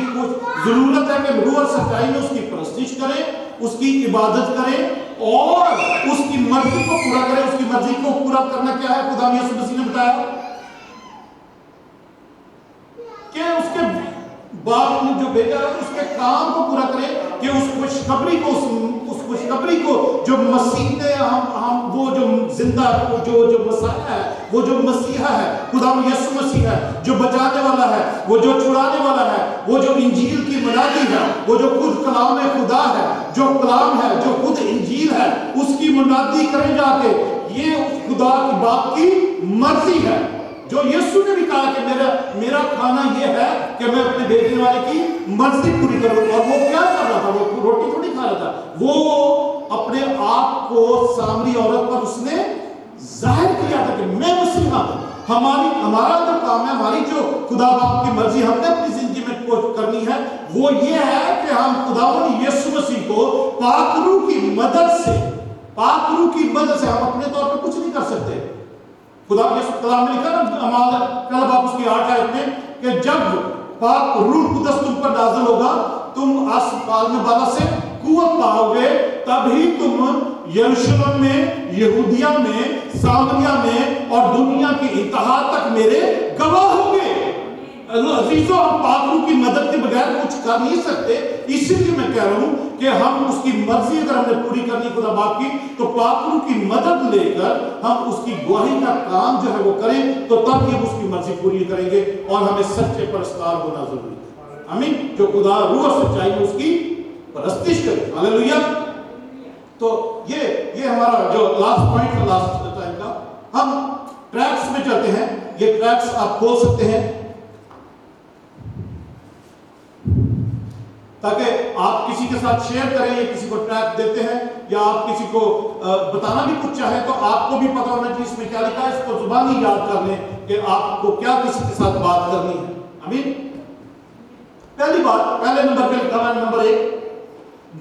जरूरत है कि रूह और सच्चाई में उसकी प्रस्तिश करें, उसकी इबादत करें और उसकी मर्जी को पूरा करे। उसकी मर्जी को पूरा करना क्या है? खुदा यीशु मसीह ने बताया कि उसके बाप ने जो भेजा है उसके काम को पूरा करे, कि उस खुशखबरी को जो मसीह ने हम वो जो जिंदा जो मसीहा है, वो जो मसीहा है, खुदा यीशु मसीह है, जो बचाने वाला है, वो जो छुड़ाने वाला है, वो जो इंजील की मुनादी है, वो जो खुद कलाम खुदा है, जो कलाम है, जो खुद इंजील है, उसकी मुनादी करें जाके। ये खुदा की बाप की मर्जी है, जो यीशु ने भी कहा कि मेरा खाना ये है कि मैं अपने भेजने वाले की मर्जी पूरी करूं। और वो क्या कर रहा था? वो रोटी थोड़ी खा रहा था, वो अपने आप को सामरी औरत पर उसने जाहिर किया था कि मैं मसीहा हूं। हमारा जो काम है, हमारी जो खुदा बाप की मर्जी हमने अपनी जिंदगी में करनी है, वो ये है कि हम खुदावंद यीशु मसीह को पाक रूह की मदद से हम अपने तौर पर कुछ नहीं कर सकते। खुदा यीशु कलाम में लिखा ना, कल बाप उसकी 8 आयत में, कि जब पाक रूह कुदस तुम पर नाज़िल होगा, तुम आसमान में बाला से कुव्वत पाओगे, तभी तुम यरूशलेम में, यहूदिया में, सामरिया में और दुनिया की इंतहा तक मेरे गवाह होंगे। अजीजों, हम पाक रूह की मदद के बगैर कुछ कर नहीं सकते। इसीलिए मैं कह रहा हूं कि हम उसकी मर्जी अगर हमने पूरी करनी खुदा बाप की, तो पाक रूह की मदद लेकर हम उसकी गवाही का काम जो है वो करें, तो तब हम उसकी मर्जी पूरी करेंगे। और हमें सच्चे परस्तार होना जरूरी है। आमीन। जो खुदा रूह और सच्चाई में उसकी परस्तिश करे। हालेलुया। तो ये हमारा जो लास्ट पॉइंट है, लास्ट टाइम का, हम ट्रैक्स में चलते हैं। ये ट्रैक्स आप खोल सकते हैं ताकि आप किसी के साथ शेयर करें, या किसी को ट्रैक देते हैं, या आप किसी को बताना भी कुछ चाहे, तो आपको भी पता होना चाहिए इसमें क्या लिखा है। इसको जुबानी याद कर लें कि आपको क्या किसी के साथ बात करनी है। आमीन। पहली बात, पहले नंबर पे लिखा है, number 1,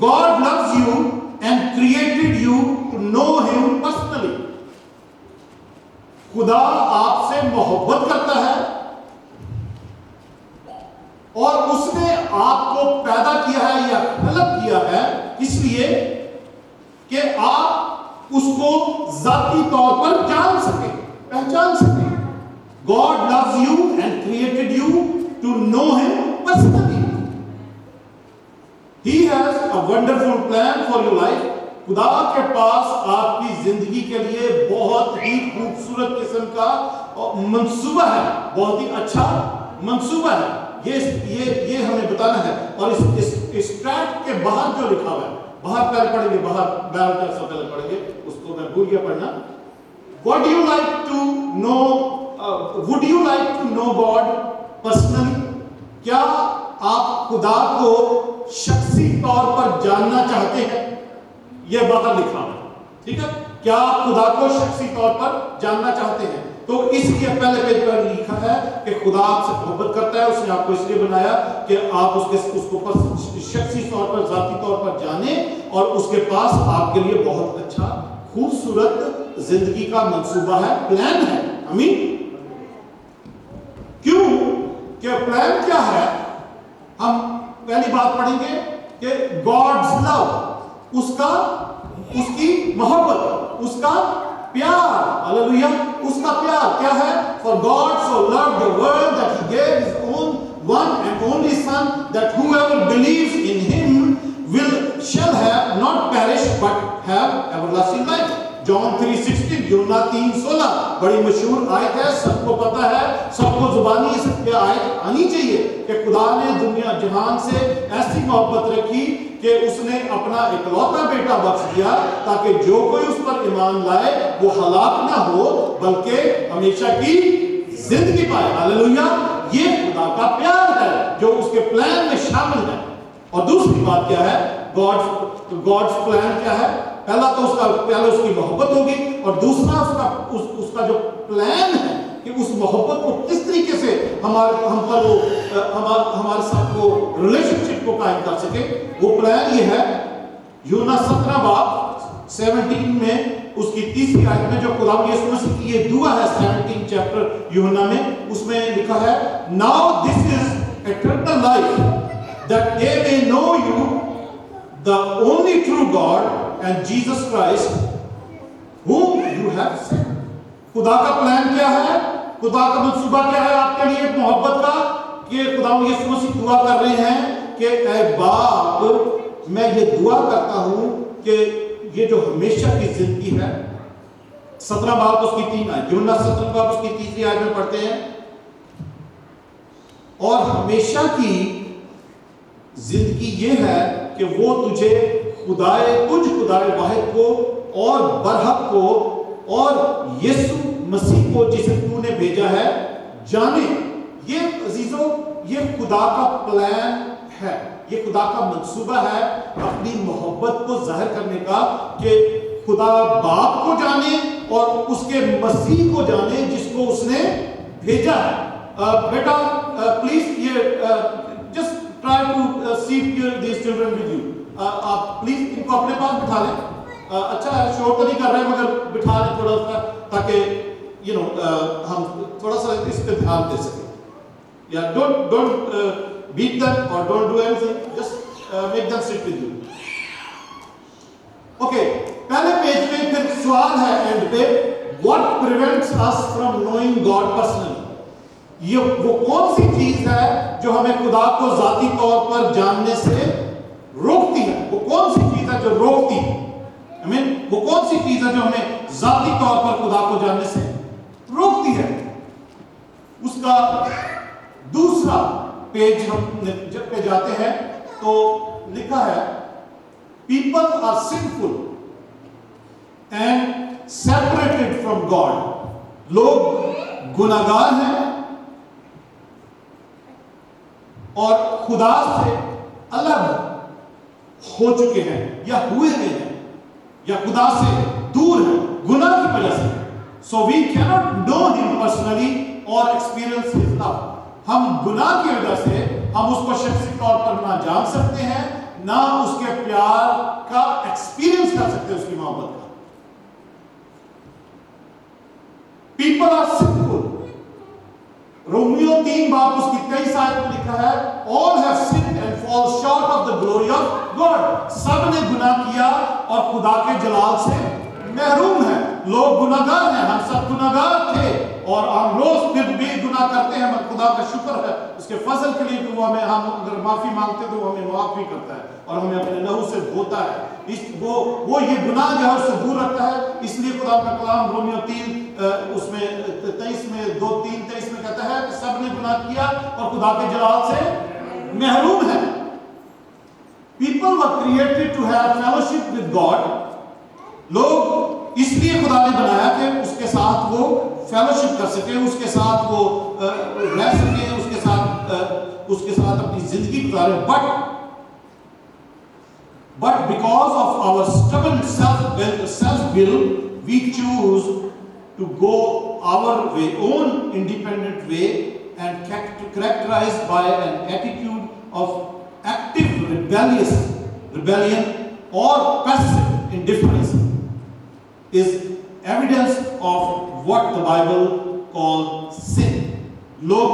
God loves you and created you to know him personally. खुदा आपसे मोहब्बत करता है और उसने आपको पैदा किया है या खलक किया है इसलिए कि आप उसको जाती तौर पर जान सके, पहचान सके। God loves you and created you to know him personally. He has a wonderful plan for your life. खुदा के पास आपकी जिंदगी के लिए बहुत ही खूबसूरत किस्म का मंसूबा है, बहुत ही अच्छा मंसूबा है। ये हमें बताना है। और इस ट्रैक के बाहर जो लिखा हुआ है, बाहर पहले पढ़ेंगे, बाहर बैरल से पहले पढ़ेंगे, उसको मैं भूल गया पढ़ना। Would you like to know God personally? क्या आप खुदा को शख्सी तौर पर जानना चाहते हैं? ये बाहर लिखा है, ठीक है। क्या आप खुदा को शख्सी तौर पर जानना चाहते हैं? तो इसलिए पहले पेज पर लिखा है कि खुदा आपसे मोहब्बत करता है, उसने आपको इसलिए बनाया कि आप उसको शख्सी तौर पर, जाती तौर पर जाने, और उसके पास आपके लिए बहुत अच्छा खूबसूरत जिंदगी का मंसूबा है, प्लान है। आमीन। क्यों? कि प्लान क्या है? हम पहली बात पढ़ेंगे कि गॉड्स लव, उसकी मोहब्बत, उसका प्यार। हालेलुया। उसका प्यार क्या है? For God so loved the world that he gave his own one and only son, that whoever believes in him shall have not perish but have everlasting life. John 3:16, यूहन्ना 3:16, बड़ी मशहूर आयत है, सबको पता है, सबको जुबानी इस आयत आनी चाहिए कि खुदा ने दुनिया जहान से ऐसी मोहब्बत रखी कि उसने अपना इकलौता बेटा बख्श दिया, ताकि जो कोई उस पर ईमान लाए वो हलाक ना हो बल्कि हमेशा की जिंदगी पाए। हालेलुया। ये खुदा का प्यार है जो उसके प्लान में शामिल है। और दूसरी बात क्या है? गॉड्स प्लान क्या है? पहला तो उसकी मोहब्बत होगी, और दूसरा उसका जो प्लान है कि उस मोहब्बत को किस तरीके से हमारे साथ वो रिलेशनशिप को कायम कर सके। वो प्लान ये है। यूहन्ना 17 में उसकी 3 आयत में जो खुदा यीशु मसीह की ये दुआ है, 17 चैप्टर यूहन्ना में, उसमें लिखा है, now this is eternal life, that they may know you, the only true God, and Jesus Christ whom you have sent. खुदा का प्लान क्या है, खुदा का मंसूबा क्या है आपके लिए मोहब्बत का, कि खुदा यीशु मसीह दुआ कर रहे हैं कि ऐ बाप मैं ये दुआ करता हूं कि ये जो हमेशा की जिंदगी है, 17 बाब उसकी 3 आयत, यूहन्ना 17 बाब उसकी 3 आयत में पढ़ते हैं, और हमेशा की जिंदगी ये है कि वो तुझे तुझ खुदाए वाहिद को और बरहक को और यीशु मसीह को जिसे तूने भेजा है जाने। ये अजीजों, ये खुदा का प्लान है, ये खुदा का मंसूबा है अपनी मोहब्बत को जाहिर करने का, कि खुदा बाप को जाने और उसके मसीह को जाने जिसको उसने भेजा है। बेटा प्लीज ये just try to seat these children with you, आप प्लीज इनको अपने पास बिठा लें। अच्छा शोर तो नहीं कर रहे मगर बिठा लें थोड़ा सा, ताकि यू नो हम थोड़ा सा इस पे ध्यान दे सकें। या don't beat them or don't do anything, just make them sit with you. Okay, पहले पेज पे फिर सवाल है एंड पे, what prevents us from knowing God personally? ये वो कौन सी चीज है जो हमें खुदा को जाती तौर पर जानने से रोकती है? वो कौन सी चीज है जो रोकती है? I mean, वो कौन सी चीज है जो हमें जाती तौर पर खुदा को जानने से रोकती है? उसका दूसरा पेज हम जब पे जाते हैं तो लिखा है, people are sinful and separated from God. लोग गुनाहगार हैं और खुदा से अलग हो चुके हैं या हुए हैं या खुदा से दूर हैं गुनाह की वजह से। So we cannot know him personally or experience his love. हम गुनाह की वजह से हम उसको शख्सी तौर पर ना जान सकते हैं, ना उसके प्यार का एक्सपीरियंस कर सकते हैं, उसकी मोहब्बत का। People are sinful. रोमियो 3 बाब उसकी 23 आयत में लिखा है, all have sinned and fall short of the glory of God. सब ने गुनाह किया और खुदा के जलाल से महरूम है। लोग गुनाहगार हैं, हम सब गुनाहगार थे और हम रोज फिर भी गुनाह करते हैं, मगर खुदा का शुक्र है उसके फजल के लिए कि वो हमें, हम अगर माफी मांगते तो वो हमें माफ भी करता है और हमें अपने लहू से धोता है। वो ये गुनाह जो है उससे दूर रखता है। इसलिए खुदा का कलाम रोमियो 3 उसमें 23 में 2-3-23 में कहता है कि सब ने गुनाह किया और खुदा के जलाल से महरूम है। People were created to have fellowship with God. लोग इसलिए खुदा ने बनाया कि उसके साथ वो फेलोशिप कर सके, उसके साथ वो रह सके, उसके साथ अपनी जिंदगी गुजारे। But because of our stubborn self-will, we choose to go our way, own independent way, and characterized by an attitude of active rebellion or passive indifference, is evidence of what the Bible calls sin. लोग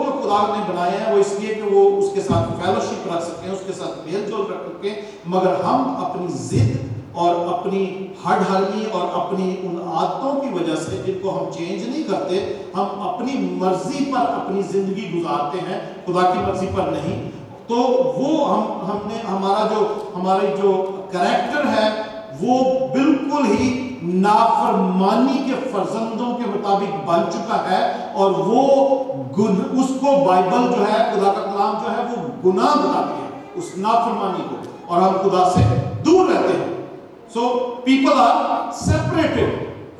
जो खुदा ने बनाए हैं वो इसलिए कि वो उसके साथ फेलोशिप रख सकें, उसके साथ मेल जोल रख सकें, मगर हम अपनी जिद और अपनी हठधर्मी और अपनी उन आदतों की वजह से जिनको हम चेंज नहीं करते, हम अपनी मर्जी पर अपनी जिंदगी गुजारते हैं, खुदा की मर्जी पर नहीं। तो वो हमने हमारी जो कैरेक्टर है वो बिल्कुल ही नाफरमानी के फर्जंदों के मुताबिक बन चुका है और वो उसको बाइबल जो है, खुदा का कलाम जो है, वो गुनाह बताती है उस नाफरमानी को, और हम खुदा से दूर रहते हैं। So people are separated,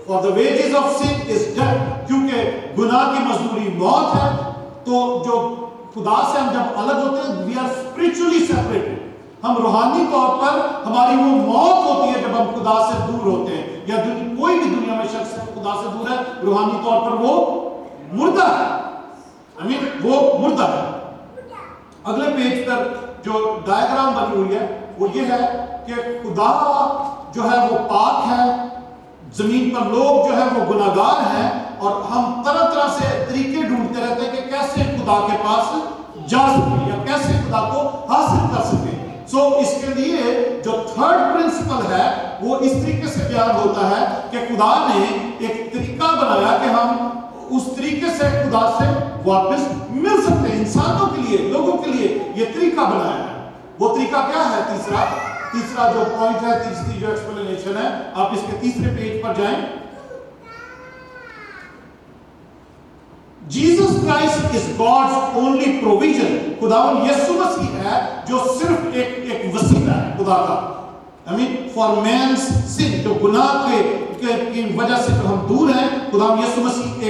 for the wages of sin is death. क्योंकि गुनाह की मजदूरी मौत है, तो जो खुदा से हम जब अलग होते हैं, we are spiritually separated. हम रूहानी तौर पर हमारी वो मौत होती है जब हम खुदा से दूर होते हैं, या कोई भी दुनिया में शख्स खुदा से दूर है, रूहानी तौर पर वो मुर्दा है, वो मुर्दा है। अगले पेज पर जो डायग्राम बनी हुई है वो ये है कि खुदा जो है वो पाक है, जमीन पर लोग जो है वो गुनाहगार हैं, और हम तरह तरह से तरीके ढूंढते रहते हैं कि कैसे खुदा के पास जा सके या कैसे खुदा को हासिल कर सके। सो इसके लिए जो थर्ड प्रिंसिपल है वो इस तरीके से बयान होता है कि खुदा ने एक तरीका बनाया कि हम उस तरीके से खुदा से वापस मिल सकते हैं। इंसानों के लिए, लोगों के लिए ये तरीका बनाया है। वो तरीका क्या है? तीसरा जो पॉइंट है, तीसरी जो एक्सप्लेनेशन है, आप इसके तीसरे पेज पर जाएं। Jesus Christ is God's only provision. खुदावन यीशु मसीह है जो सिर्फ एक वसीला है खुदा का, आई मीन फॉर मैन्स सिन, जो गुनाह की वजह से जो हम दूर हैं, खुदावन यीशु मसीह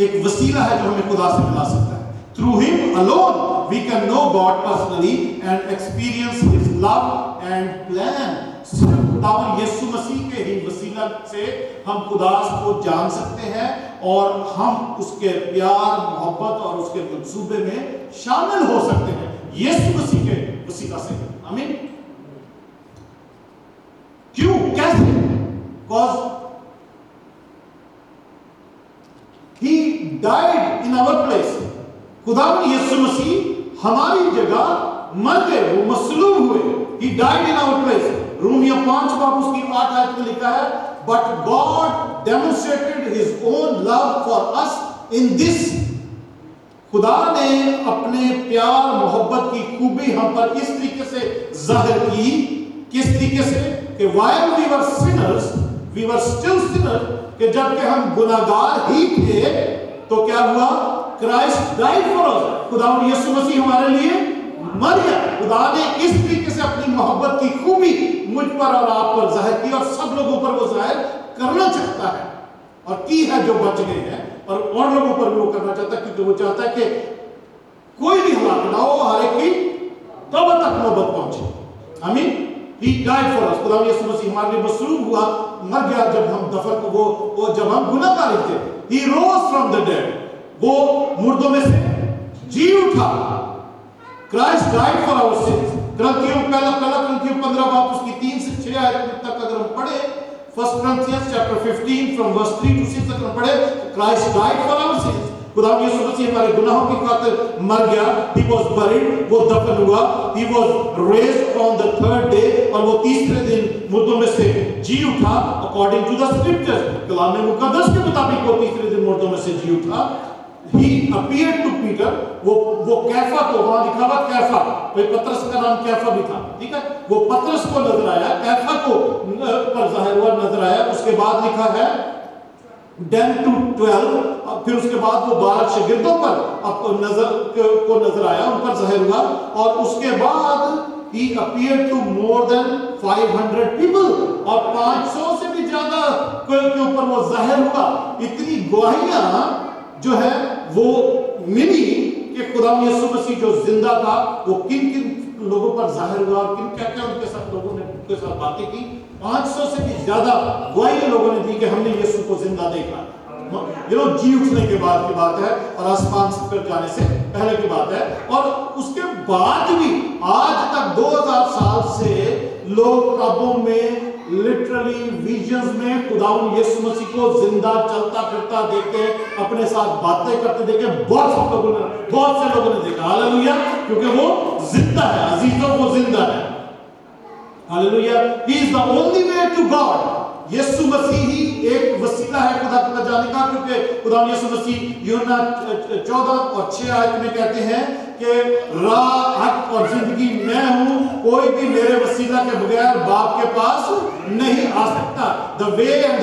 एक वसीला है जो हमें खुदा से मिला सकता है। Through him alone we can know God personally and experience his love and plan. सिर्फ खुदावन यीशु मसीह के ही वसीला से हम खुदा को जान सकते हैं और हम उसके प्यार, मोहब्बत और उसके मंसूबे में शामिल हो सकते हैं यीशु मसीह के वसीला से। आमीन। क्यों, कैसे? Because he died in our place. खुदावन यीशु मसीह हमारी जगह मर गए, वो मसलूब हुए। He died in our place. Romeo 5 बाब उसकी 8 आयत में लिखा है, but God demonstrated his own love for us in this. खुदा ने अपने प्यार मोहब्बत की खूबी हम पर इस तरीके से जाहिर की। किस तरीके से? कि while we were sinners, we were still sinners, कि जबकि हम गुनाहगार ही थे तो क्या हुआ? Christ died for us. खुदावन यीशु मसीह हमारे लिए मर गया। खुदा ने इस तरीके से अपनी मोहब्बत की खूबी मुझ पर और आप पर जाहिर की और सब लोगों पर वो जाहिर करना चाहता है और की है जो बच गए हैं, और लोगों पर भी वो करना चाहता है, क्योंकि वो चाहता है कि कोई भी हलाक ना हो, हर एक की तौबा तक नौबत पहुंचे। आमीन। He died for us. खुदावन यीशु मसीह हमारे लिए मसलूब हुआ, मर गया जब हम दफन को वो जब हम गुनाहगार थे। He rose from the dead. वो मुर्दों में से जी उठा। Christ died for our sins. ग्रंथियों पहला 15 बाब उसकी 3 से 6 आयत तक अगर हम पढ़े, 1 Corinthians chapter 15 from verse 3 to 6 तक हम पढ़े, Christ died for our sins. खुदावन यीशु मसीह हमारे गुनाहों की खातिर मर गया। He was buried, वो दफन हुआ। He was raised on the third day, और वो तीसरे दिन मुर्दों में से जी उठा according to the scriptures. कलाम मुकद्दस के मुताबिक वो तीसरे दिन मुर्दों में से जी उठा। He appeared to Peter. वो कैफा को, वहां लिखा हुआ कैफा, पतरस का नाम कैफा भी था, ठीक है? वो पतरस को नजर आया, कैफा को पर जाहिर हुआ, नजर आया। उसके बाद लिखा है then to 12, फिर उसके बाद वो 12 शागिर्दों पर नजर आया, उन पर जाहिर हुआ, और उसके बाद he appeared to more than 500 people, और 500 से भी ज्यादा के ऊपर वो जाहिर हुआ। इतनी गवाहियां जो है वो मिली कि खुदावन यीशु मसीह जो जिंदा था वो किन किन लोगों पर जाहिर हुआ, किन क्या उनके साथ लोगों ने उनके साथ बातें की। 500 से भी ज्यादा गवाही लोगों ने दी कि हमने यीशु को जिंदा देखा। जी उठने के बाद की बात है, और आसमान पर जाने से पहले की बात है। और उसके बाद भी आज तक 2000 साल से लोग ख्वाबों में, लिटरली विजन्स में खुदावन यीशु मसीह को जिंदा चलता फिरता देखे, अपने साथ बातें करते देखे। बहुत से लोगों ने देखा। हालेलुया, क्योंकि वो जिंदा है, अजीजों वो जिंदा है। Hallelujah. He is the only way to God. यीशु मसीह ही एक वसीला है खुदा तक जाने का, क्योंकि खुदावन यीशु मसीह यूहन्ना 14 और 6 आयत में कहते हैं कि राह, हक और जिंदगी मैं हूं, कोई भी मेरे वसीला के बगैर बाप के पास नहीं आ सकता। The way and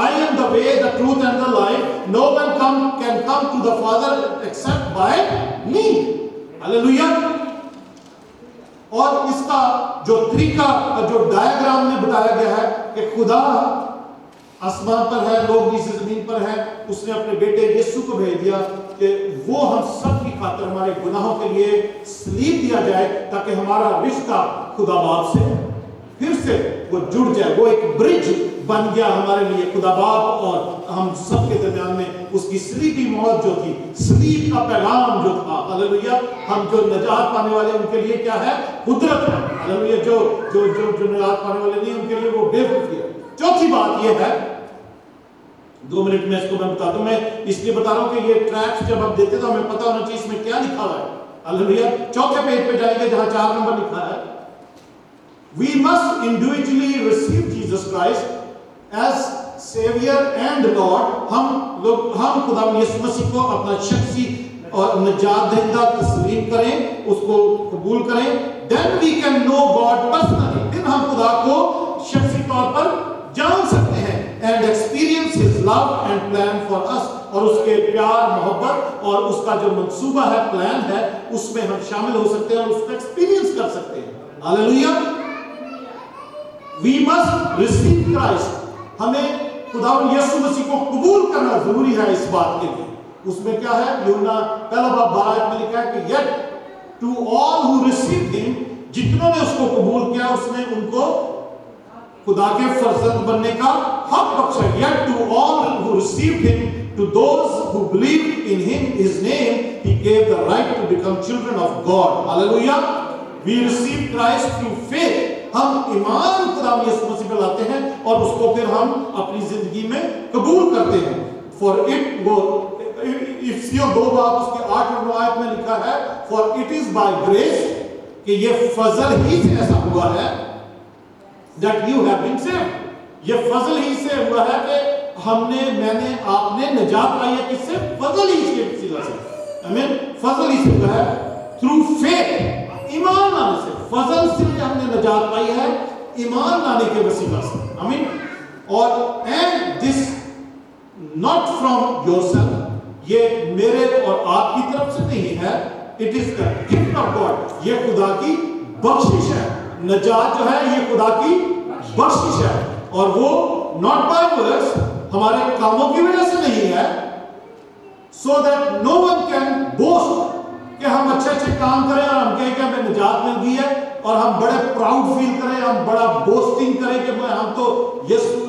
I am the way, the truth and the life. No one can come to the Father except by me. Hallelujah. और इसका जो तरीका, जो डायग्राम में बताया गया है कि खुदा आसमान पर है, लोग नीचे जमीन पर है, उसने अपने बेटे यीशु को भेज दिया कि वो हम सब की खातिर हमारे गुनाहों के लिए सलीब दिया जाए, ताकि हमारा रिश्ता खुदा बाप से फिर से वो जुड़ जाए। वो एक ब्रिज बन गया हमारे लिए, खुदा बाप और हम सब के दरमियान में। उसकी सलीबी मौत जो थी, सलीब का पैगाम जो था, हालेलुया, हम जो नजात पाने वाले उनके लिए क्या है? कुदरत है। हालेलुया। जो नजात पाने वाले नहीं, उनके लिए वो बेवकूफी है। चौथी बात ये है, 2 मिनट में इसको मैं बताता हूं। मैं इसलिए बता रहा हूं कि ये ट्रैक्स जब हम देते तो हमें पता होना चाहिए इसमें क्या लिखा हुआ है। हालेलुया। चौथे पेज पे जाएंगे जहां 4 नंबर लिखा है, We must individually receive Jesus Christ as Savior and Lord. हम खुदावंद यीशु मसीह को अपना शख्सी और निजात दहिंदा तस्लीम करें, उसको कबूल करें. Then we can know God personally. फिर हम खुदा को शख्सी तौर पर जान सकते हैं and experience His love and plan for us. और उसके प्यार, मोहब्बत और उसका जो मंसूबा है, प्लान है, उसमें हम शामिल हो सकते हैं और उसका एक्सपीरियंस कर सकते हैं. Hallelujah. We must receive Christ. हमें खुदावंद यीशु मसीह को कबूल करना जरूरी है इस बात के लिए. उसमें क्या है? यूहन्ना पहला बाब 12 में लिखा है कि yet to all who received him, जितनों ने उसको कबूल किया उसने उनको खुदा के फर्जंद बनने का हक बख्शा. Yet to all who received him, to those who believed in him, his name, he gave the right to become children of God. Hallelujah. We receive Christ through faith. हम ईमान खुदावंद यीशु मसीह पे लाते हैं और उसको फिर हम अपनी जिंदगी में कबूल करते हैं. For it वो इफिसियों 2 बाब उसके 8 और 9 आयत में लिखा है, for it is by grace, कि ये फजल ही से ऐसा हुआ है, that you have been saved. ये फजल ही से हुआ है कि हमने, मैंने, आपने निजात पाई है. किससे? फजल ही से, वसीला से. आमीन. फजल ही से हुआ है. Through faith, ईमान लाने से. फजल से हमने निजात पाई है ईमान लाने के वसीला से. आमीन. और and this not from yourself, ये मेरे और आपकी तरफ से नहीं है. It is the gift of God. ये खुदा की बख्शिश है. निजात जो है ये खुदा की बख्शिश है और वो not by works, हमारे कामों की वजह से नहीं है. So that no one can boast, कि हम अच्छे काम करें और हम कहें कि हमें निजात मिल गई है और हम बड़े प्राउड फील करें, हम बड़ा बोस्टिंग करें कि हम तो यीशु,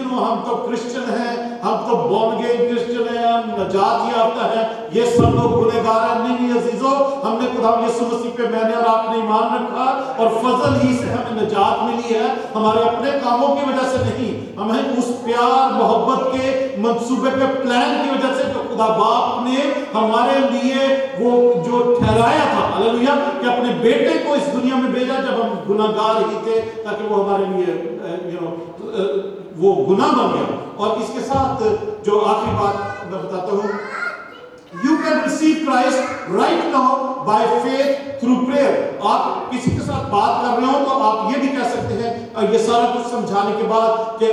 हम तो क्रिश्चियन हैं, हम तो बॉर्न अगेन क्रिश्चियन हैं, हम निजात याफ्ता हैं, ये सब लोग गुनहगार हैं. नहीं अजीजों, हमने खुदा यीशु मसीह पे मैंने और आपने ईमान रखा और फजल ही से हमें निजात मिली है, हमारे अपने कामों की वजह से नहीं. हमें उस प्यार मोहब्बत के मंसूबे पे, प्लान की वजह से जो खुदा बाप ने हमारे लिए वो जो ठहराया था, हालेलुया, कि अपने बेटे को इस दुनिया में भेजा जब हम गुनाहगार ही थे, ताकि वो हमारे लिए वो गुनाह बन गया. और इसके साथ जो आखिरी बात मैं बताता हूँ, You can receive Christ right now by faith through prayer. आप किसी के साथ बात कर रहे हो तो आप ये भी कह सकते हैं, ये सारा कुछ समझाने के बाद, कि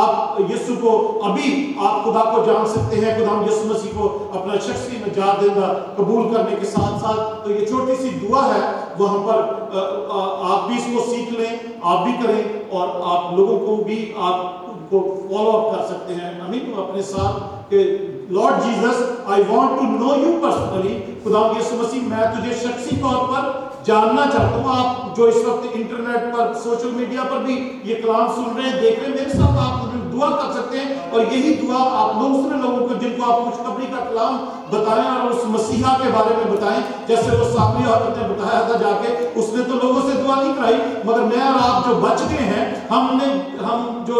आप यीशु को, अभी आप खुदा को जान सकते हैं, खुदा यीशु मसीह को अपना शख्सी निजात देना कबूल करने के साथ साथ. तो ये छोटी सी दुआ है, वहाँ पर आप भी इसको सीख लें, आप भी करें और आप लोगों को भी आप को फॉलो अप कर सकते हैं. आमीन. अपने साथ कि Lord Jesus, I want to know you personally. खुदा यीशु मसीह, मैं तुझे शख्सी तौर पर जानना चाहता हूँ. आप जो इस वक्त इंटरनेट पर, सोशल मीडिया पर भी ये कलाम सुन रहे हैं, देख रहे हैं, मेरे साथ आप दुआ कर सकते हैं और यही दुआ आप दूसरे लोगों को जिनको आप खुशखबरी का कलाम बताएं और उस मसीहा के बारे में बताएं. जैसे वो सामरी औरत ने बताया था जाके, उसने तो लोगों से दुआ नहीं कराई, मगर मैं और आप जो बच गए हैं, हम जो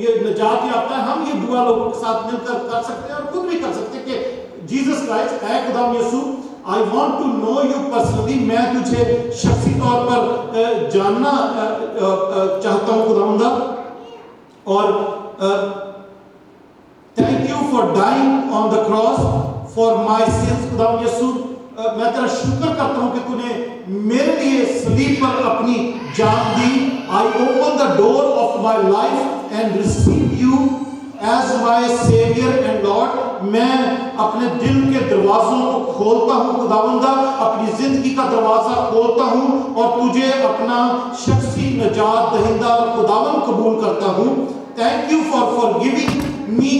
ये निजात याफ्ता है, हम ये दुआ लोगों के साथ मिलकर कर सकते हैं और खुद भी कर सकते हैं कि जीसस क्राइस्ट, ऐ खुदा यीशु, I want to know you personally. मैं तुझे शख्सी तौर पर जानना चाहता हूँ खुदावंदा, और thank you for dying on the cross for my sins. खुदावंद यीशु, मैं तेरा शुक्र करता हूँ कि तूने मेरे लिए सलीब पर अपनी जान दी. I open the door of my life and receive you as my saviour and lord. मैं अपने दिल के दरवाजों को खोलता हूँ खुदावंदा, अपनी जिंदगी का दरवाजा खोलता हूँ और तुझे अपना शख्सी निजात दहिंदा और खुदावंद कबूल करता हूँ. Thank you for forgiving me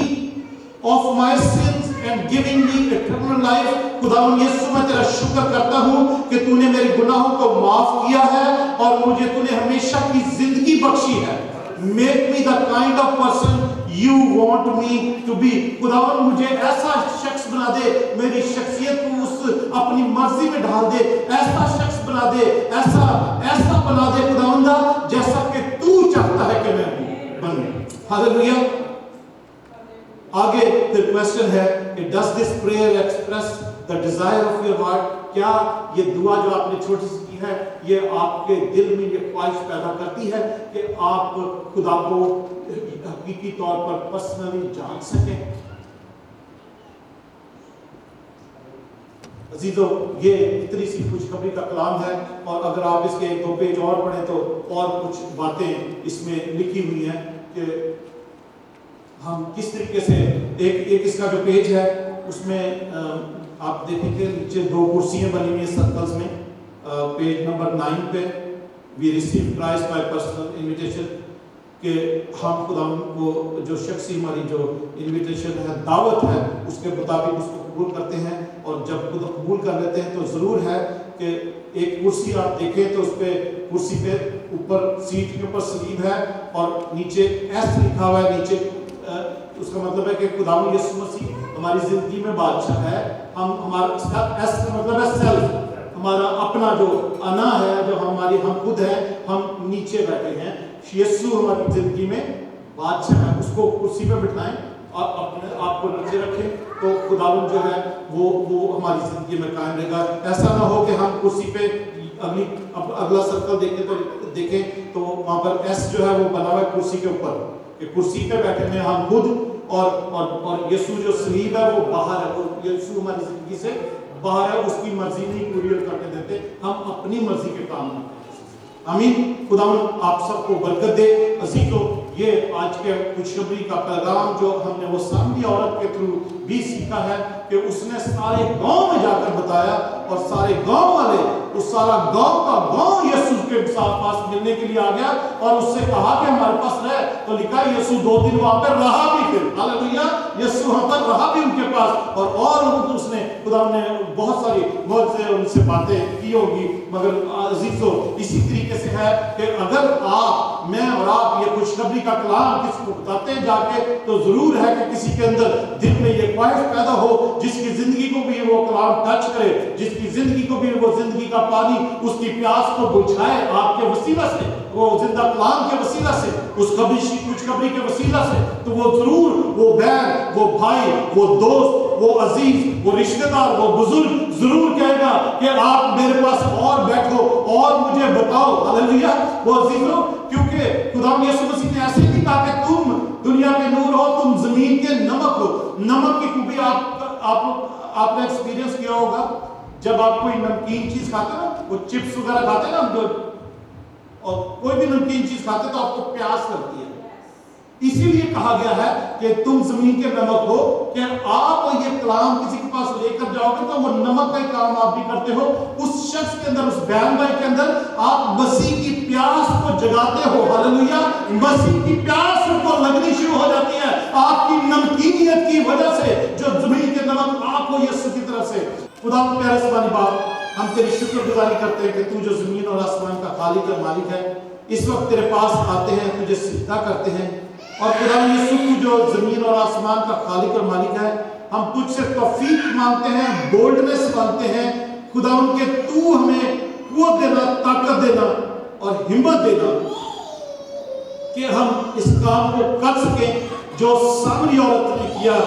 of my since and giving me eternal life. खुदावंद यीशु, मैं तेरा शुक्र करता हूँ कि तूने मेरे गुनाहों को माफ किया है और मुझे तूने हमेशा की जिंदगी बख्शी है. Make me the kind of person you want me to be. खुदावंद, मुझे ऐसा शख्स बना दे, मेरी शख्सियत को उस अपनी मर्जी में ढाल दे, ऐसा शख्स बना दे, ऐसा बना दे खुदावंदा, जैसा कि तू चाहता है कि मैं बनूं. हालेलुया. आगे फिर क्वेश्चन है कि does this prayer express the desire of your heart? क्या ये दुआ जो आपने छोटी सी की है, یہ آپ کے دل میں یہ خواہش پیدا کرتی ہے کہ آپ خدا کو حقیقی طور پر پرسنلی جان سکیں؟ عزیزو، یہ اتنی سی خوشخبری کا کلام ہے، اور اگر آپ اس کے 2 پیج اور پڑھیں تو اور کچھ باتیں اس میں لکھی ہوئی ہیں کہ ہم کس طریقے سے ایک اس کا جو پیج ہے اس میں آپ دیکھیں گے نیچے 2 کرسیاں بنی ہوئی ہیں سرکلز میں، پیج نمبر 9 پہ we receive Christ by personal invitation, کہ ہم خدا کو جو شخصی ہماری جو انویٹیشن ہے، دعوت ہے، اس کے مطابق اس کو قبول کرتے ہیں، اور جب خود قبول کر لیتے ہیں تو ضرور ہے کہ ایک کرسی آپ دیکھیں تو اس پہ کرسی پہ اوپر سیٹ کے اوپر سلیب ہے اور نیچے ایس لکھا ہوا ہے نیچے، اس کا مطلب ہے کہ خداوند یسوع مسیح ہماری زندگی میں بادشاہ ہے۔ ہمارا ایس کا مطلب ہے سیلف، ہمارا اپنا جو انا ہے، جو ہم خود ہیں، ہم نیچے بیٹھے ہیں، یسوع ہماری زندگی میں بادشاہ ہے، اس کو کرسی پہ بٹھائیں اور اپنے آپ کو نیچے رکھیں تو خداوند جو ہے وہ ہماری زندگی میں قائم رہے گا۔ ایسا نہ ہو کہ ہم کرسی پہ اگلا سرکل دیکھیں تو وہاں پر ایس جو ہے وہ بنا ہوا ہے کرسی کے اوپر، کہ کرسی پہ بیٹھے ہیں ہم خود، اور یسوع جو صلیب ہے وہ باہر ہے، وہ یسوع ہماری زندگی سے باہر ہے، اس کی مرضی نہیں پوری کرنے دیتے، ہم اپنی مرضی کے کام کرتے ہیں۔ آمین۔ خداوند آپ سب کو برکت دے۔ عزیزو، یہ آج کے خوشخبری کا پیغام جو ہم نے وہ سامری عورت کے تھرو بھی سیکھا ہے کہ اس نے سارے گاؤں میں جا کر بتایا، اور سارے گاؤں والے، اس سارا گاؤں کا گاؤں یسوع کے پاس ملنے کے لیے آ گیا، اور اس سے کہا کہ ہمارے پاس رہ، تو لکھا یسوع 2 دن وہاں پر رہا بھی، پھر ہاللویہ، یسوع وہاں پر رہا بھی ان کے پاس، اور اس نے خدا نے بہت ساری بہت سے ان سے باتیں کی ہوگی۔ مگر عزیزو، اسی طریقے سے ہے کہ اگر آپ، میں اور آپ یہ خوشخبری کا کلام کسی کو بتاتے ہیں جا کے، تو ضرور ہے کہ کسی کے اندر دل میں یہ خواہش پیدا ہو، جس کی زندگی کو بھی وہ کلام ٹچ کرے، جس کی زندگی کو بھی وہ زندگی کا پانی اس کی پیاس کو بجھائے آپ کے وسیلہ سے، وہ زندہ کلام کے وسیلہ سے، اس خوشخبری کے وسیلہ سے، تو وہ ضرور وہ بہن، وہ بھائی، وہ دوست، وہ عزیز، وہ رشتہ دار، وہ بزرگ ضرور کہے گا کہ آپ میرے پاس اور بیٹھو اور مجھے بتاؤ۔ ہاللویہ۔ وہ عزیزوں، کیونکہ خدا یسوع مسیح نے ایسے نہیں کہا کہ تم دنیا کے نور ہو، تم زمین کے نمک ہو۔ نمک کی خوبی آپ نے ایکسپیرینس کیا ہوگا، جب آپ کوئی نمکین چیز کھاتے نا، وہ چپس وغیرہ کھاتے نا جو، اور کوئی بھی نمکین چیز کھاتے تو آپ کو پیاس کرتی ہے، اسی لیے کہا گیا ہے کہ تم زمین کے نمک ہو، کہ آپ یہ کلام کسی کے پاس لے کر جاؤ گے تو وہ نمک کا کام آپ بھی کرتے ہو، اس شخص کے اندر، اس بہن بھائی کے اندر آپ مسیح کی پیاس کو جگاتے ہو۔ ہاللویہ۔ مسیح کی پیاس ان کو لگنی شروع ہو جاتی ہے آپ کی نمکینیت کی وجہ سے، جو زمین کے نمک آپ کو یسوع کی طرف سے۔ خدا پیارے زبانی باپ، ہم تیری شکر گزاری کرتے ہیں کہ تو جو زمین اور آسمان کا خالق اور مالک ہے، اس وقت تیرے پاس آتے ہیں، تجھے سجدہ کرتے ہیں، اور خدا یسوع تو جو زمین اور آسمان کا خالق اور مالک ہے، ہم تجھ سے توفیق مانگتے ہیں، بولڈنس مانگتے ہیں خدا ان کے، تو ہمیں قوت دینا، طاقت دینا اور ہمت دینا کہ ہم اس کام کو کر سکیں جو سامری عورت نے کیا،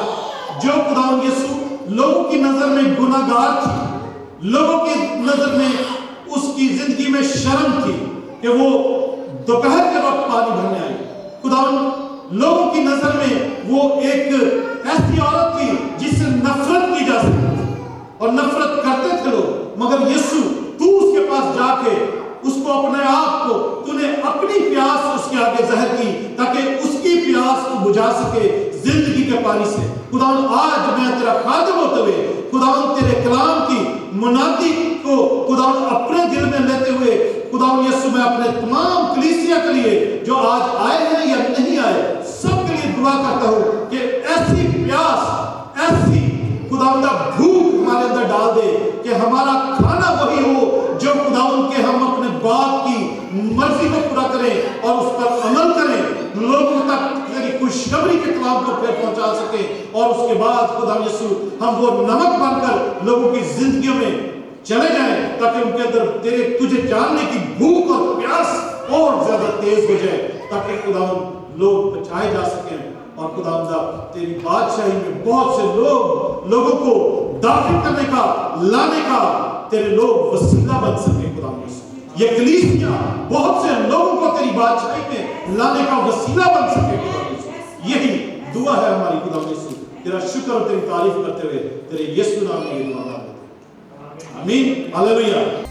جو خدا یسوع لوگوں کی نظر میں گناہ گار تھی، لوگوں کی نظر میں اس کی زندگی میں شرم تھی کہ وہ دوپہر کے وقت پانی بھرنے آئی، خدا لوگوں کی نظر میں وہ ایک ایسی عورت تھی جس سے نفرت کی جا سکتی تھی، اور نفرت کرتے تھے لوگ، مگر یسوع تو اس کے پاس جا کے اس کو اپنے آپ کو تو نے اپنی پیاس اس کے آگے ظاہر کی تاکہ اس کی پیاس کو بجھا سکے زندگی کے پانی سے۔ خدا آج میں تیرا خادم ہوتے ہوئے خدا تیرے کلام کی منادی کو خدا اپنے دل میں لیتے ہوئے خدا یسوع میں اپنے تمام کلیسیا کے لیے جو آج آئے ہیں یا نہیں آئے سب کے لیے دعا کرتا ہوں کہ ایسی پیاس، ایسی خداوندہ بھوک ہمارے اندر ڈال دے کہ ہمارا کھانا وہی ہو جو خداوند کے ہم اپنے باپ کی مرضی کو پورا کریں اور اس پر عمل کریں، لوگوں تک تیری خوشخبری کے کلام کو پھر پہنچا سکیں، اور اس کے بعد خدا یسوع ہم وہ نمک بن کر لوگوں کی زندگیوں میں چلے جائیں تاکہ ان کے اندر تجھے جاننے کی بھوک اور پیاس اور زیادہ تیز ہو جائے، تاکہ خداوند لوگ بچائے جا سکیں، اور خداوندہ تیری بادشاہی میں بہت سے لوگوں کو داخل کرنے کا، لانے کا تیرے لوگ وسیلہ بن سکیں خدا یسوع۔ ये कलीसिया बहुत से लोगों को तेरी बादशाही में लाने का वसीला बन सके खुदा यीशु। यही दुआ है हमारी खुदा यीशु। तेरा शुक्र और तेरी तारीफ करते हुए तेरे यीशु नाम में ये दुआ मांगते हैं। आमीन, हालेलुया।